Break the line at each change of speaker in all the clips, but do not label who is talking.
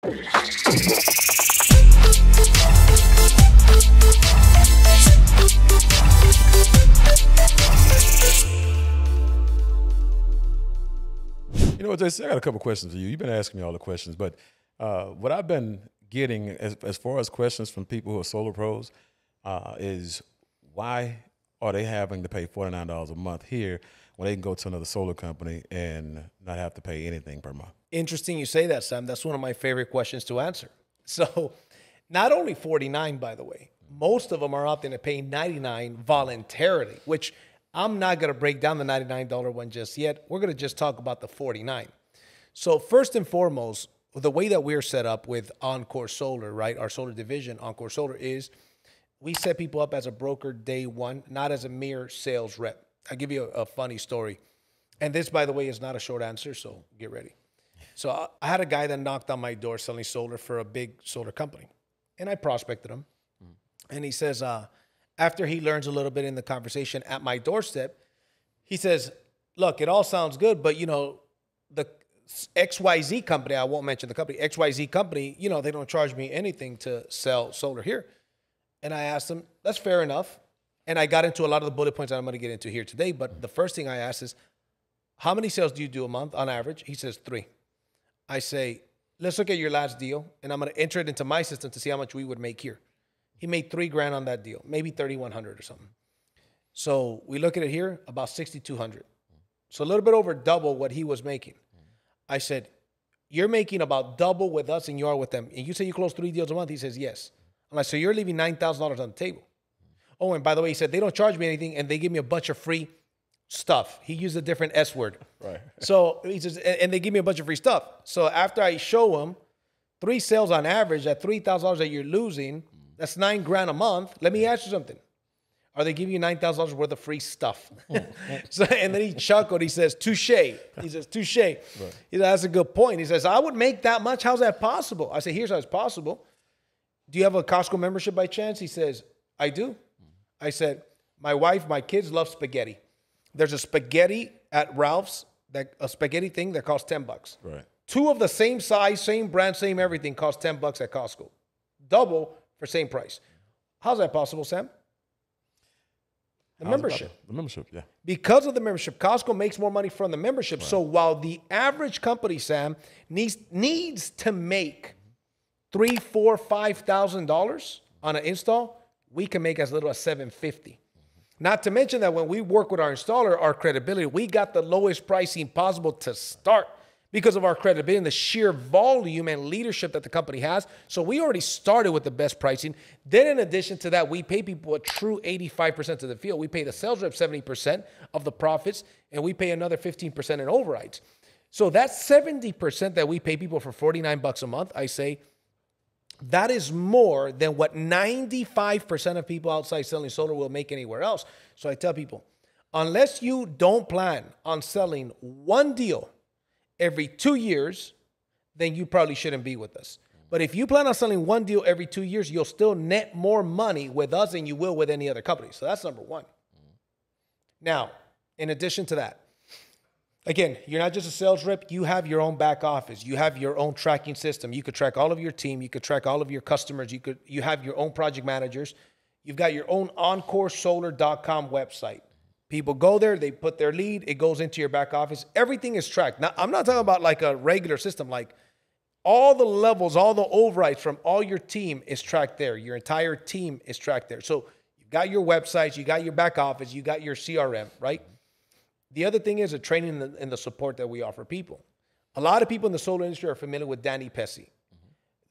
You know what, Jason, I got a couple questions for you. You've been asking me all the questions, but what I've been getting as far as questions from people who are solar pros is why are they having to pay $49 a month here when they can go to another solar company and not have to pay anything per month?
Interesting you say that, Sam. That's one of my favorite questions to answer. So not only 49, by the way, most of them are opting to pay 99 voluntarily, which I'm not going to break down the $99 one just yet. We're going to just talk about the 49. So first and foremost, the way that we're set up with Oncore Solar, right, our solar division, Oncore Solar, is we set people up as a broker day one, not as a mere sales rep. I'll give you a funny story. And this, by the way, is not a short answer, so get ready. So I had a guy that knocked on my door selling solar for a big solar company. And I prospected him. And he says, after he learns a little bit in the conversation at my doorstep, he says, look, it all sounds good, but, you know, the XYZ company, I won't mention the company, XYZ company, you know, they don't charge me anything to sell solar here. And I asked him, that's fair enough. And I got into a lot of the bullet points that I'm going to get into here today. But the first thing I asked is, how many sales do you do a month on average? He says 3. I say, let's look at your last deal, and I'm going to enter it into my system to see how much we would make here. He made $3,000 on that deal, maybe 3,100 or something. So we look at it here, about 6,200. So a little bit over double what he was making. I said, you're making about double with us than you are with them. And you say you close 3 deals a month? He says, yes. I'm like, so you're leaving $9,000 on the table. Oh, and by the way, he said, they don't charge me anything, and they give me a bunch of free stuff. He used a different S word. Right. So he says, and they give me a bunch of free stuff. So after I show him 3 sales on average at $3,000 that you're losing, that's $9,000 a month. Let me ask you something. Are they giving you $9,000 worth of free stuff? So, and then he chuckled. He says, touche. He says, touche. Right. He says, that's a good point. He says, I would make that much. How's that possible? I say, here's how it's possible. Do you have a Costco membership by chance? He says, I do. I said, my wife, my kids love spaghetti. There's a spaghetti at Ralph's, a spaghetti thing that costs $10. Right. 2 of the same size, same brand, same everything costs $10 at Costco. Double for same price. How's that possible, Sam? The membership.
The membership, yeah.
Because of the membership, Costco makes more money from the membership. Right. So while the average company, Sam, needs to make $3,000, $4,000, $5,000 on an install, we can make as little as $750. Not to mention that when we work with our installer, our credibility, we got the lowest pricing possible to start because of our credibility and the sheer volume and leadership that the company has. So we already started with the best pricing. Then in addition to that, we pay people a true 85% of the field. We pay the sales rep 70% of the profits, and we pay another 15% in overrides. So that 70% that we pay people for $49 a month, I say, that is more than what 95% of people outside selling solar will make anywhere else. So I tell people, unless you don't plan on selling 1 deal every 2 years, then you probably shouldn't be with us. But if you plan on selling 1 deal every 2 years, you'll still net more money with us than you will with any other company. So that's number 1. Now, in addition to that, again, you're not just a sales rep. You have your own back office. You have your own tracking system. You could track all of your team. You could track all of your customers. You have your own project managers. You've got your own OncoreSolar.com website. People go there. They put their lead. It goes into your back office. Everything is tracked. Now, I'm not talking about like a regular system. Like all the levels, all the overrides from all your team is tracked there. Your entire team is tracked there. So you've got your websites. You got your back office. You got your CRM, right? The other thing is the training and the support that we offer people. A lot of people in the solar industry are familiar with Danny Pesci.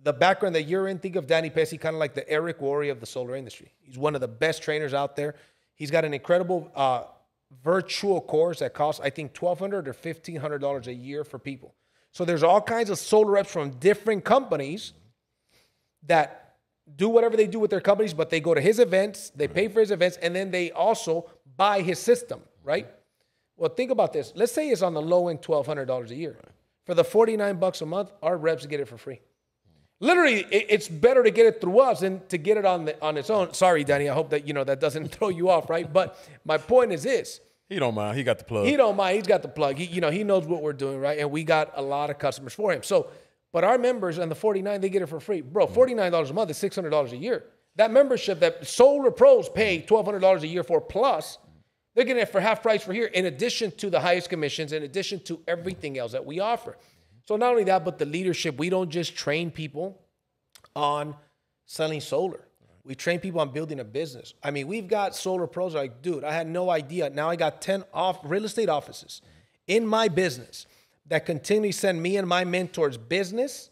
The background that you're in, think of Danny Pesci kind of like the Eric Worre of the solar industry. He's one of the best trainers out there. He's got an incredible virtual course that costs, I think, $1,200 or $1,500 a year for people. So there's all kinds of solar reps from different companies that do whatever they do with their companies, but they go to his events, they pay for his events, and then they also buy his system, right? Well, think about this. Let's say it's on the low end, $1,200 a year. For the $49 a month, our reps get it for free. Literally, it's better to get it through us than to get it on its own. Sorry, Danny. I hope that that doesn't throw you off, right? But my point is this:
he don't mind. He got the plug.
He don't mind. He's got the plug. He knows what we're doing, right? And we got a lot of customers for him. So But our members and the 49, they get it for free. Bro, $49 a month is $600 a year. That membership that solar pros pay $1,200 a year for plus, they're getting it for half price for here, in addition to the highest commissions, in addition to everything else that we offer. So not only that, but the leadership, we don't just train people on selling solar. We train people on building a business. I mean, we've got solar pros like, dude, I had no idea. Now I got 10 real estate offices in my business that continually send me and my mentors business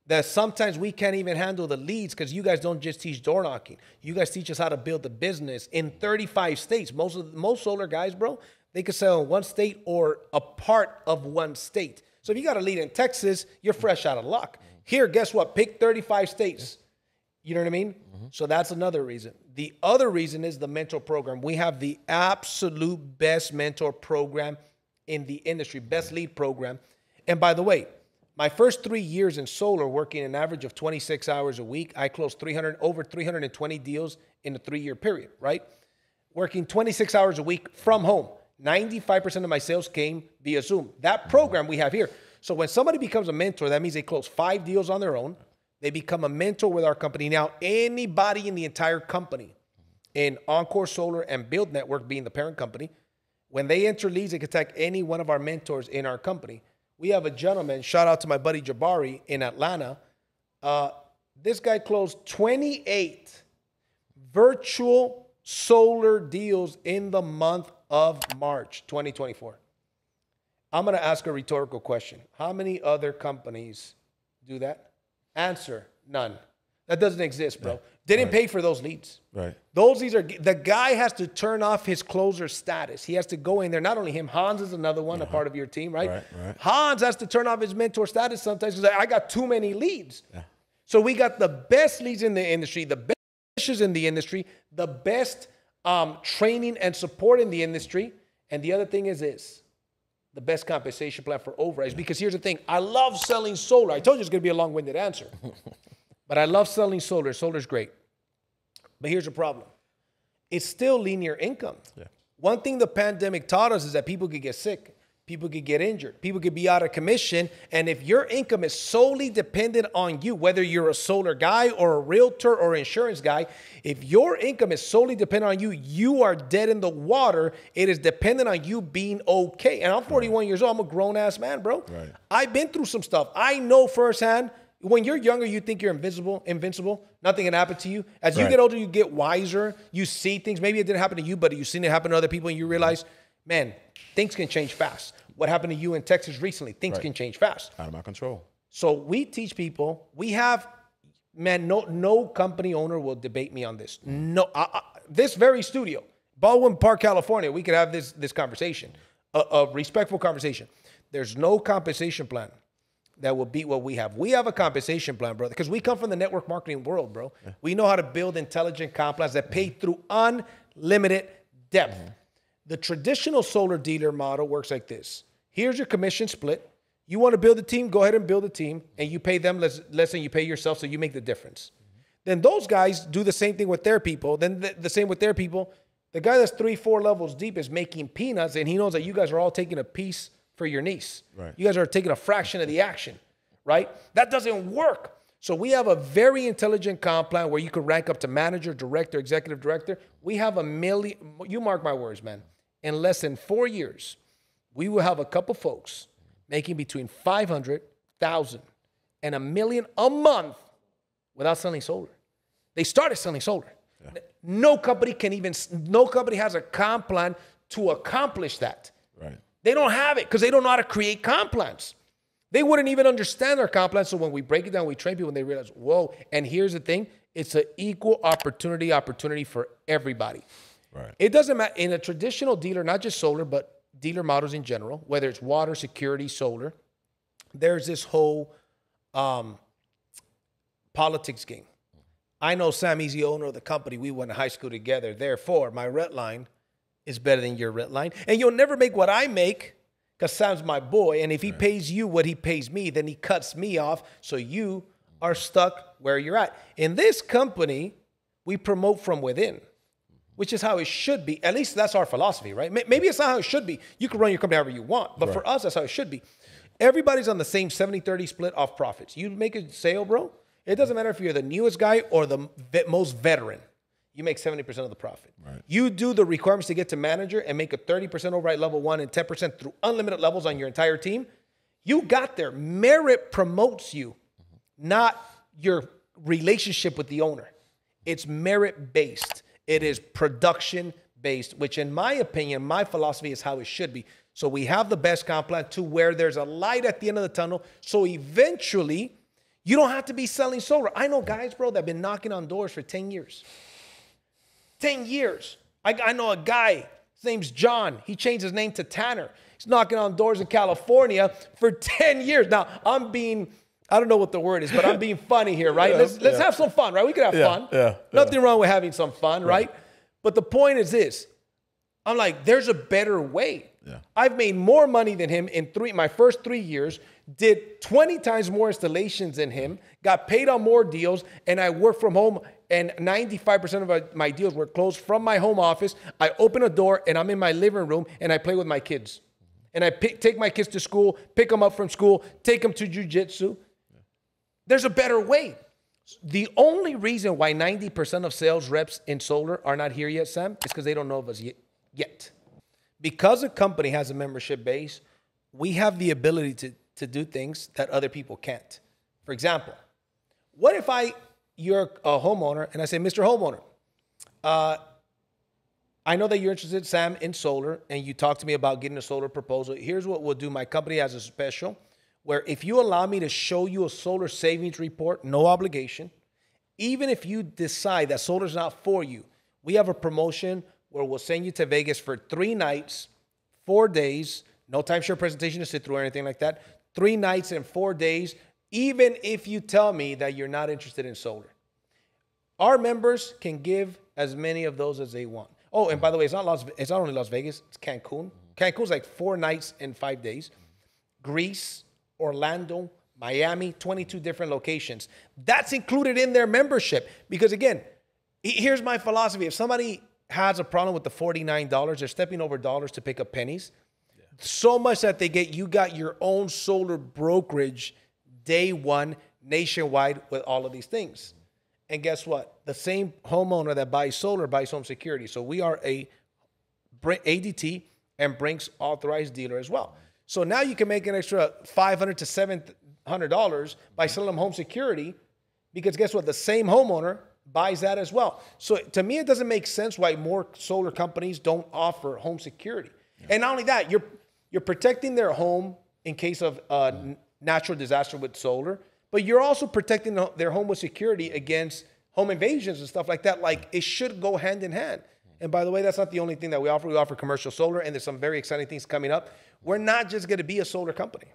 that sometimes we can't even handle the leads because you guys don't just teach door knocking. You guys teach us how to build a business in 35 states. Most solar guys, bro, they could sell in one state or a part of one state. So if you got a lead in Texas, you're fresh out of luck. Here, guess what? Pick 35 states. You know what I mean? So that's another reason. The other reason is the mentor program. We have the absolute best mentor program in the industry, best lead program. And by the way, my first 3 years in solar, working an average of 26 hours a week, I closed over 320 deals in a 3-year period, right? Working 26 hours a week from home. 95% of my sales came via Zoom. That program we have here. So when somebody becomes a mentor, that means they close 5 deals on their own. They become a mentor with our company. Now, anybody in the entire company, in Oncore Solar and BYLD Network being the parent company, when they enter leads, they contact any one of our mentors in our company. We have a gentleman, shout out to my buddy Jabari in Atlanta. This guy closed 28 virtual solar deals in the month of March 2024. I'm going to ask a rhetorical question. How many other companies do that? Answer, none. That doesn't exist, bro. Didn't pay for those leads.
Right.
Those leads are, the guy has to turn off his closer status. He has to go in there. Not only him, Hans is another one, a part of your team, right? Hans has to turn off his mentor status sometimes because I got too many leads. So we got the best leads in the industry, the best pushes in the industry, the best training and support in the industry. And the other thing is the best compensation plan for overrides. Because here's the thing. I love selling solar. I told you it's going to be a long-winded answer. But I love selling solar. Solar's great. But here's the problem. It's still linear income. One thing the pandemic taught us is that people could get sick. People could get injured. People could be out of commission. And if your income is solely dependent on you, whether you're a solar guy or a realtor or insurance guy, if your income is solely dependent on you, you are dead in the water. It is dependent on you being okay. And I'm 41 years old. I'm a grown-ass man, bro. I've been through some stuff. I know firsthand. When you're younger, you think you're invincible. Nothing can happen to you. As you get older, you get wiser. You see things. Maybe it didn't happen to you, but you've seen it happen to other people, and you realize, man, things can change fast. What happened to you in Texas recently? Things can change fast.
Out of my control.
So we teach people. We have, man, no company owner will debate me on this. No, this very studio, Baldwin Park, California, we could have this conversation, a respectful conversation. There's no compensation plan that will beat what we have. We have a compensation plan, brother, because we come from the network marketing world, bro. We know how to build intelligent comp plans that pay through unlimited depth. The traditional solar dealer model works like this. Here's your commission split. You want to build a team, go ahead and build a team, and you pay them less than you pay yourself, so you make the difference. Then those guys do the same thing with their people. Then the same with their people. The guy that's 3-4 levels deep is making peanuts, and he knows that you guys are all taking a piece for your niece. You guys are taking a fraction of the action, right? That doesn't work. So we have a very intelligent comp plan where you could rank up to manager, director, executive director. We have 1 million, you mark my words, man. In less than 4 years, we will have a couple folks making between $500,000 and $1 million a month without selling solar. They started selling solar. No company has a comp plan to accomplish that. They don't have it because they don't know how to create comp plans. They wouldn't even understand our comp plan. So when we break it down, we train people and they realize, whoa. And here's the thing. It's an equal opportunity for everybody. It doesn't matter. In a traditional dealer, not just solar, but dealer models in general, whether it's water, security, solar, there's this whole politics game. I know Sam, he's the owner of the company. We went to high school together. Therefore, my rent line is better than your rent line. And you'll never make what I make because Sam's my boy. And if he pays you what he pays me, then he cuts me off. So you are stuck where you're at. In this company, we promote from within, which is how it should be. At least that's our philosophy, right? Maybe it's not how it should be. You can run your company however you want. But for us, that's how it should be. Everybody's on the same 70-30 split off profits. You make a sale, bro. It doesn't matter if you're the newest guy or the most veteran. You make 70% of the profit.
Right.
You do the requirements to get to manager and make a 30% override level 1 and 10% through unlimited levels on your entire team. You got there. Merit promotes you, not your relationship with the owner. It's merit-based. It is production-based, which in my opinion, my philosophy is how it should be. So we have the best comp plan to where there's a light at the end of the tunnel. So eventually, you don't have to be selling solar. I know guys, bro, that have been knocking on doors for 10 years. 10 years. I know a guy, his name's John. He changed his name to Tanner. He's knocking on doors in California for 10 years. Now, I'm being, I don't know what the word is, but I'm being funny here, right? Let's have some fun, right? We could have fun. Nothing wrong with having some fun, right? But the point is this. I'm like, there's a better way.
Yeah.
I've made more money than him in my first 3 years, did 20 times more installations than him, got paid on more deals, and I work from home, and 95% of my deals were closed from my home office. I open a door, and I'm in my living room, and I play with my kids. And I take my kids to school, pick them up from school, take them to jiu-jitsu. There's a better way. The only reason why 90% of sales reps in solar are not here yet, Sam, is because they don't know of us yet. Because a company has a membership base, we have the ability to do things that other people can't. For example, what if you're a homeowner and I say, Mr. Homeowner, I know that you're interested, Sam, in solar, and you talked to me about getting a solar proposal. Here's what we'll do. My company has a special where if you allow me to show you a solar savings report, no obligation, even if you decide that solar is not for you, we have a promotion where we'll send you to Vegas for 3 nights, 4 days, no timeshare presentation to sit through or anything like that, 3 nights and 4 days, even if you tell me that you're not interested in solar. Our members can give as many of those as they want. Oh, and by the way, it's not only Las Vegas, it's Cancun. Cancun's like 4 nights and 5 days. Greece, Orlando, Miami, 22 different locations. That's included in their membership. Because again, here's my philosophy. If somebody has a problem with the $49, they're stepping over dollars to pick up pennies. Yeah. So much that you got your own solar brokerage day one nationwide with all of these things. And guess what? The same homeowner that buys solar buys home security. So we are a ADT and Brinks authorized dealer as well. So now you can make an extra $500 to $700 by selling them home security, because guess what? The same homeowner buys that as well. So to me, it doesn't make sense why more solar companies don't offer home security. Yeah. And not only that, you're protecting their home in case of natural disaster with solar, but you're also protecting their home with security against home invasions and stuff like that. Like, it should go hand in hand. And by the way, that's not the only thing that we offer. We offer commercial solar, and there's some very exciting things coming up. We're not just going to be a solar company.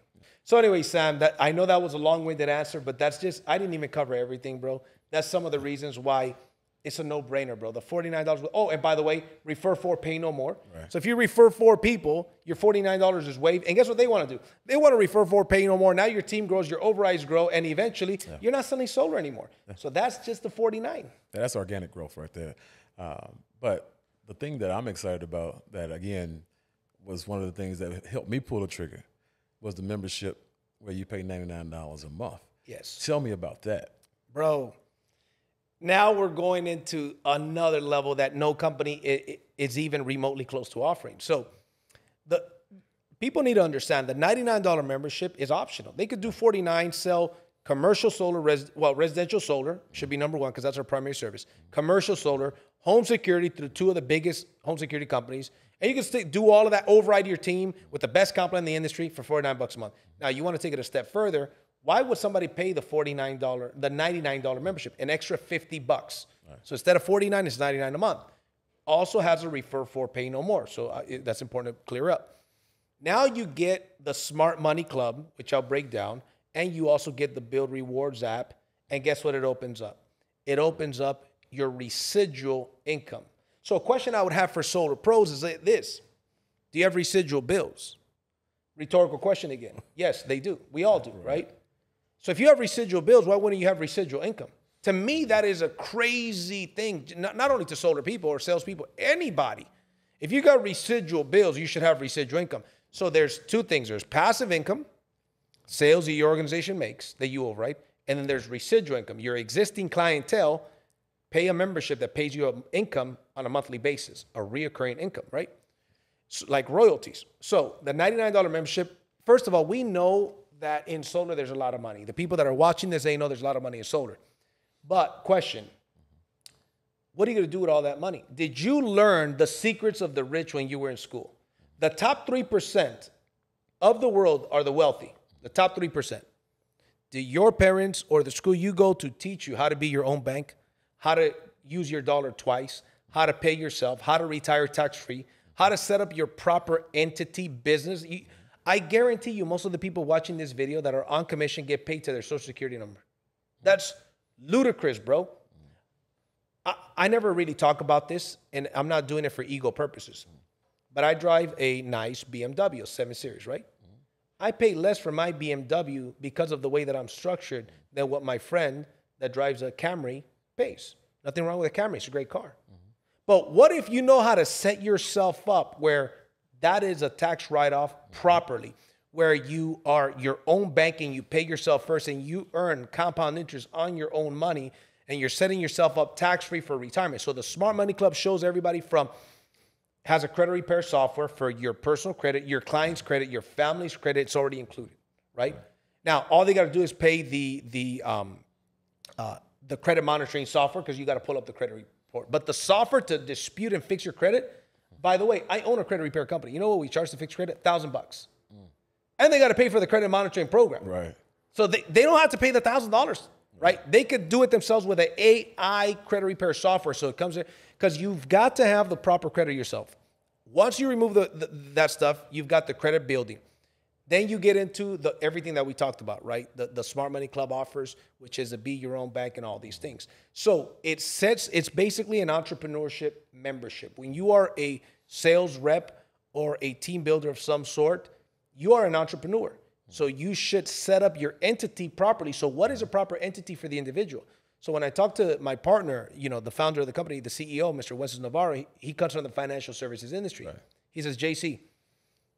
So anyway, Sam, I know that was a long-winded answer, but that's just, I didn't even cover everything, bro. That's some of the reasons why it's a no-brainer, bro. The $49. Oh, and by the way, refer 4, pay no more. Right. So if you refer 4 people, your $49 is waived. And guess what they want to do? They want to refer 4, pay no more. Now your team grows, your overrides grow, and eventually you're not selling solar anymore. Yeah. So that's just the $49.
Yeah, that's organic growth right there. But the thing that I'm excited about, that again was one of the things that helped me pull the trigger, was the membership where you pay $99 a month.
Yes.
Tell me about that.
Bro, now we're going into another level that no company is even remotely close to offering. So the people need to understand the $99 membership is optional. They could do $49, sell commercial solar, residential solar should be number 1 because that's our primary service. Commercial solar, home security through 2 of the biggest home security companies. And you can do all of that, override your team with the best comp plan in the industry for $49 a month. Now, you want to take it a step further. Why would somebody pay the $99 membership, an extra $50? Right. So instead of $49, it's $99 a month. Also has a refer 4, pay no more. So that's important to clear up. Now you get the Smart Money Club, which I'll break down, and you also get the BYLD Rewards app. And guess what it opens up? It opens up your residual income. So a question I would have for solar pros is this. Do you have residual bills? Rhetorical question again. Yes, they do. We all do, right? So if you have residual bills, why wouldn't you have residual income? To me, that is a crazy thing, not only to solar people or salespeople, anybody. If you got residual bills, you should have residual income. So there's 2 things. There's passive income, sales that your organization makes that you owe, right? And then there's residual income. Your existing clientele pay a membership that pays you an income on a monthly basis, a reoccurring income, right? So, like royalties. So the $99 membership, first of all, we know that in solar there's a lot of money. The people that are watching this, they know there's a lot of money in solar. But question, what are you going to do with all that money? Did you learn the secrets of the rich when you were in school? The top 3% of the world are the wealthy, the top 3%. Did your parents or the school you go to teach you how to be your own bank, how to use your dollar twice, how to pay yourself, how to retire tax-free, how to set up your proper entity business? I guarantee you most of the people watching this video that are on commission get paid to their Social Security number. That's ludicrous, bro. I never really talk about this, and I'm not doing it for ego purposes. But I drive a nice BMW 7 Series, right? I pay less for my BMW because of the way that I'm structured than what my friend that drives a Camry pays. Nothing wrong with a Camry. It's a great car. But what if you know how to set yourself up where that is a tax write-off properly, where you are your own bank and you pay yourself first and you earn compound interest on your own money and you're setting yourself up tax-free for retirement. So the Smart Money Club shows everybody has a credit repair software for your personal credit, your client's credit, your family's credit. It's already included, right? Now, all they got to do is pay the credit monitoring software because you got to pull up the credit report. But the software to dispute and fix your credit, by the way, I own a credit repair company. You know what we charge to fix credit? $1,000. And they got to pay for the credit monitoring program.
Right.
So they don't have to pay the $1,000, right? They could do it themselves with an AI credit repair software. So it comes in, because you've got to have the proper credit yourself. Once you remove that stuff, you've got the credit building. Then you get into everything that we talked about, right? The Smart Money Club offers, which is to be your own bank and all these things. So it's basically an entrepreneurship membership. When you are a sales rep or a team builder of some sort, you are an entrepreneur. So you should set up your entity properly. So what is a proper entity for the individual? So when I talk to my partner, the founder of the company, the CEO, Mr. Wences Navarro, he comes from the financial services industry. Right. He says, JC,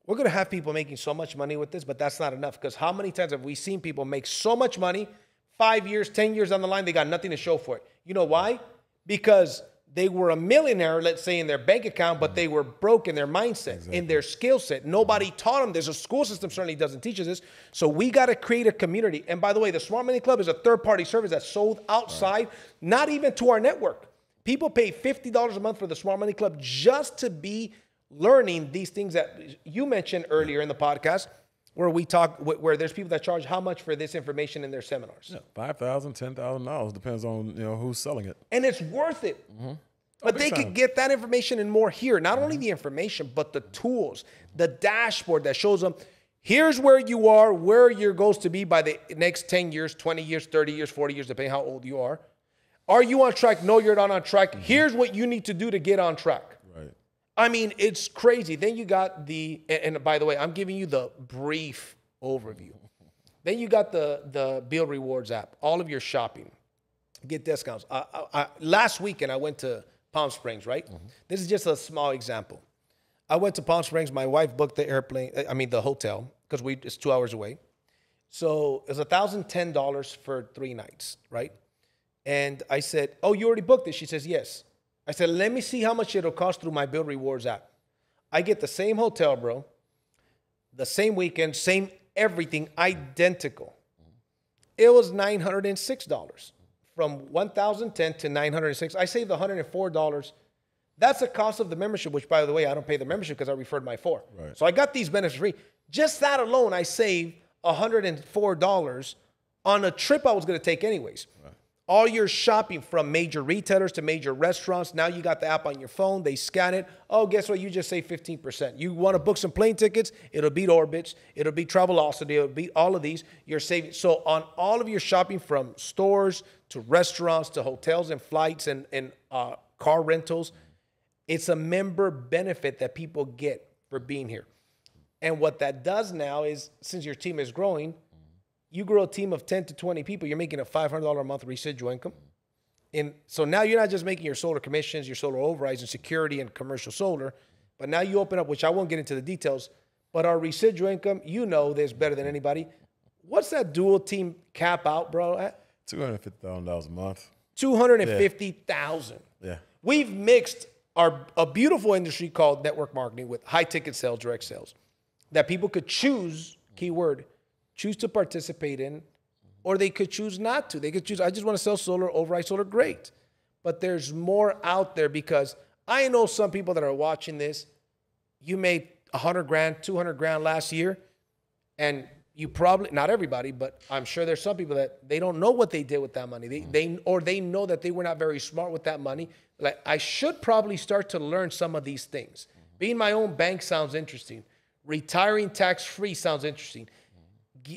we're going to have people making so much money with this, but that's not enough. Because how many times have we seen people make so much money, 5 years, 10 years down the line, they got nothing to show for it? You know why? Because they were a millionaire, let's say, in their bank account, but they were broke in their mindset, in their skill set. Nobody taught them. There's a school system certainly doesn't teach us this. So we got to create a community. And by the way, the Smart Money Club is a third-party service that's sold outside, not even to our network. People pay $50 a month for the Smart Money Club just to be learning these things that you mentioned earlier in the podcast, where there's people that charge how much for this information in their seminars.
Yeah, $5,000, $10,000 depends on who's selling it.
And it's worth it. But they could get that information and more here. Not only the information, but the tools, the dashboard that shows them, here's where you are, where your goals to be by the next 10 years, 20 years, 30 years, 40 years, depending how old you are. Are you on track? No, you're not on track. Here's what you need to do to get on track.
Right.
I mean, it's crazy. Then you got and by the way, I'm giving you the brief overview. Then you got the BYLD Rewards app, all of your shopping, get discounts. Last weekend, I went to Palm Springs, right? This is just a small example. I went to Palm Springs. My wife booked the hotel, because it's 2 hours away. So it was $1,010 for 3 nights, right? And I said, oh, you already booked it? She says, yes. I said, let me see how much it'll cost through my BYLD Rewards app. I get the same hotel, bro, the same weekend, same everything, identical. It was $906. From $1,010 to $906. I saved $104. That's the cost of the membership, which, by the way, I don't pay the membership because I referred my 4. Right. So I got these benefits free. Just that alone, I saved $104 on a trip I was going to take anyways. Right. All your shopping from major retailers to major restaurants. Now you got the app on your phone. They scan it. Oh, guess what? You just saved 15%. You want to book some plane tickets? It'll beat Orbitz. It'll beat Travelocity. It'll beat all of these. You're saving. So on all of your shopping from stores to restaurants to hotels and flights and car rentals, it's a member benefit that people get for being here. And what that does now is, since your team is growing, you grow a team of 10 to 20 people, you're making a $500 a month residual income. And so now you're not just making your solar commissions, your solar overrides and security and commercial solar, but now you open up, which I won't get into the details, but our residual income, this better than anybody. What's that dual team cap out, bro? At
$250,000 a month.
250,000.
Yeah.
We've mixed a beautiful industry called network marketing with high ticket sales, direct sales, that people could choose, keyword, choose to participate in, or they could choose not to. They could choose, I just want to sell solar, override solar, great. But there's more out there, because I know some people that are watching this, you made 100 grand, 200 grand last year, and you probably, not everybody, but I'm sure there's some people that they don't know what they did with that money. They know that they were not very smart with that money. Like, I should probably start to learn some of these things. Being my own bank sounds interesting. Retiring tax-free sounds interesting.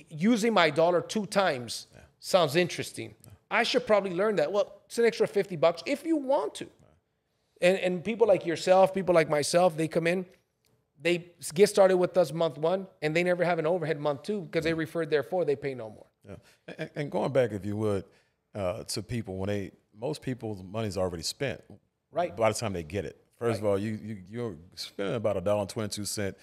Using my dollar 2 times sounds interesting. I should probably learn that. Well, it's an extra $50 if you want to. And people like yourself, people like myself, they come in, they get started with us month 1, and they never have an overhead month 2 because they referred, therefore they pay no more.
Yeah. And going back, if you would, to people, most people's money's already spent.
Right.
By the time they get it. First of all, you're spending about $1.22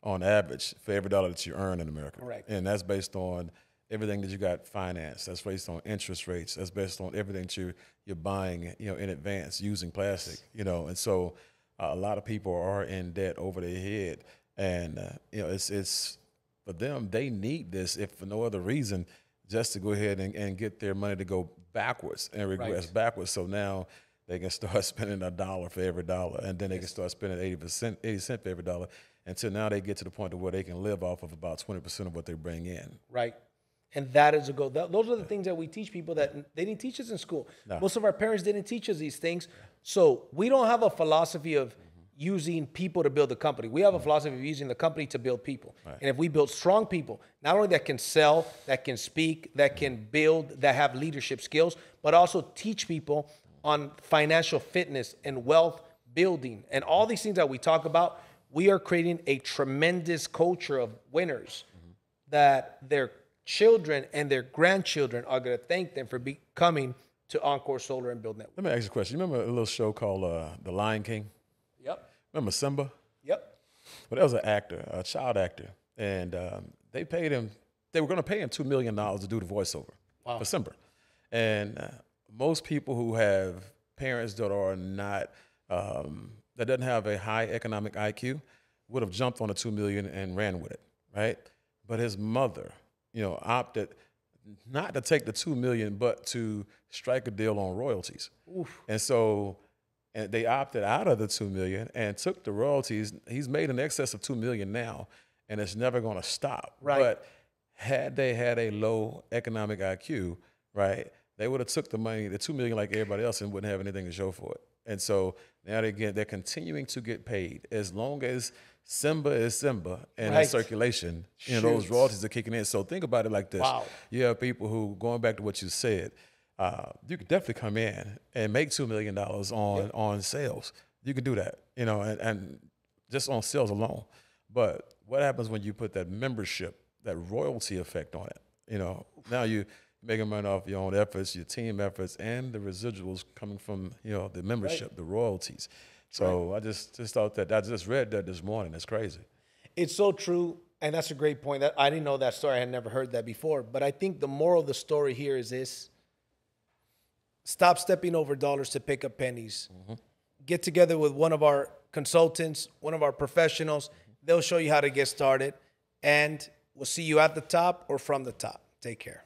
on average for every dollar that you earn in America.
Correct.
And that's based on everything that you got financed. That's based on interest rates. That's based on everything that you're buying, in advance using plastic, And so a lot of people are in debt over their head, and it's for them. They need this, if for no other reason, just to go ahead and get their money to go backwards and regress backwards. So now they can start spending $1 for every dollar, and then they can start spending 80 cents for every dollar, until now they get to the point where they can live off of about 20% of what they bring in.
Right. And that is a goal. Those are the things that we teach people that they didn't teach us in school. No. Most of our parents didn't teach us these things. So we don't have a philosophy of using people to build a company. We have a philosophy of using the company to build people. Right. And if we build strong people, not only that can sell, that can speak, that can build, that have leadership skills, but also teach people on financial fitness and wealth building and all these things that we talk about, we are creating a tremendous culture of winners that their children and their grandchildren are going to thank them for coming to Oncore Solar and Build Network.
Let me ask you a question. You remember a little show called The Lion King?
Yep.
Remember Simba?
Yep.
Well, that was an actor, a child actor, and they paid him. They were going to pay him $2 million to do the voiceover for Simba. And most people who have parents that are not that doesn't have a high economic IQ would have jumped on the $2 million and ran with it, right? But his mother, opted not to take the $2 million, but to strike a deal on royalties. Oof. And so, they opted out of the $2 million and took the royalties. He's made in excess of $2 million now, and it's never going to stop.
Right.
But had they had a low economic IQ, right, they would have took the money, the $2 million, like everybody else, and wouldn't have anything to show for it. And so now they're continuing to get paid as long as Simba is Simba and in circulation. Those royalties are kicking in. So think about it like this.
Wow.
You have people who, going back to what you said, you could definitely come in and make $2 million on sales. You could do that, and just on sales alone. But what happens when you put that membership, that royalty effect on it? Now you making money off your own efforts, your team efforts, and the residuals coming from the membership, the royalties. So I just thought that I just read that this morning. It's crazy.
It's so true, and that's a great point. That I didn't know that story. I had never heard that before. But I think the moral of the story here is this: stop stepping over dollars to pick up pennies. Mm-hmm. Get together with one of our consultants, one of our professionals. They'll show you how to get started, and we'll see you at the top or from the top. Take care.